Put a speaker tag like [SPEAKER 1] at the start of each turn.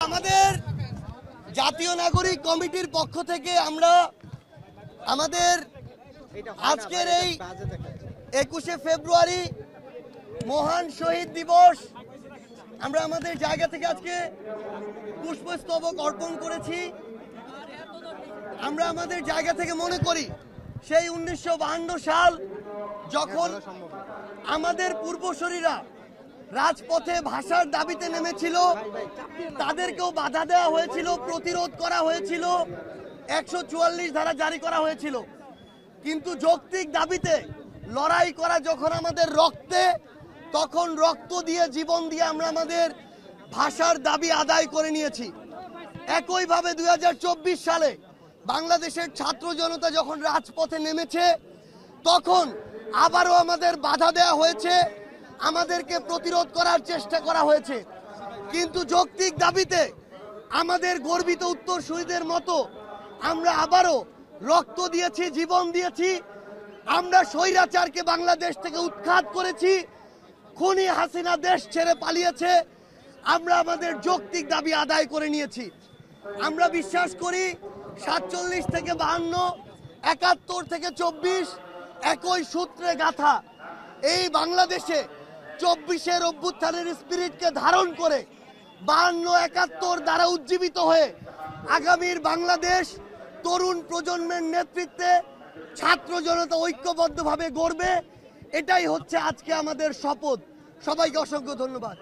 [SPEAKER 1] আমাদের জাতীয় নাগরিক কমিটির পক্ষ থেকে আমরা আমাদের আজকের এই 21শে ফেব্রুয়ারি মহান শহীদ দিবস আমরা আমাদের জায়গা থেকে আজকে পুষ্পস্তবক অর্পণ করেছি। আমরা আমাদের জায়গা থেকে মনে করি সেই 1952 সাল যখন আমাদের পূর্বসূরীরা রাজপথে ভাষার দাবিতে নেমেছিল, তাদেরকেও বাধা দেওয়া হয়েছিল, প্রতিরোধ করা হয়েছিল, 144 ধারা জারি করা হয়েছিল। কিন্তু যৌক্তিক দাবিতে লড়াই করা যখন আমাদের রক্তে, তখন রক্ত দিয়ে জীবন দিয়ে আমরা আমাদের ভাষার দাবি আদায় করে নিয়েছি। একইভাবে 2024 সালে বাংলাদেশের ছাত্র জনতা যখন রাজপথে নেমেছে, তখন আবারও আমাদের বাধা দেওয়া হয়েছে, আমাদেরকে প্রতিরোধ করার চেষ্টা করা হয়েছে। কিন্তু যৌক্তিক দাবিতে আমাদের গর্বিত উত্তরসূরিদের মতো আমরা আবারও রক্ত দিয়েছি, জীবন দিয়েছি। আমরা স্বৈরাচারকে বাংলাদেশ থেকে উৎখাত করেছি। খুনি হাসিনা দেশ ছেড়ে পালিয়েছে। আমরা আমাদের যৌক্তিক দাবি আদায় করে নিয়েছি। আমরা বিশ্বাস করি 47 থেকে 52, 71 থেকে 24 একই সূত্রে গাথা এই বাংলাদেশে 24-এর অভ্যুত্থানের স্পিরিটকে ধারণ করে 52, 71 দ্বারা উজ্জীবিত হয়ে আগামীর বাংলাদেশ তরুণ প্রজন্মের নেতৃত্বে ছাত্র জনতা ঐক্যবদ্ধভাবে গড়বে। এটাই হচ্ছে আজকে আমাদের শপথ। সবাইকে অসংখ্য ধন্যবাদ।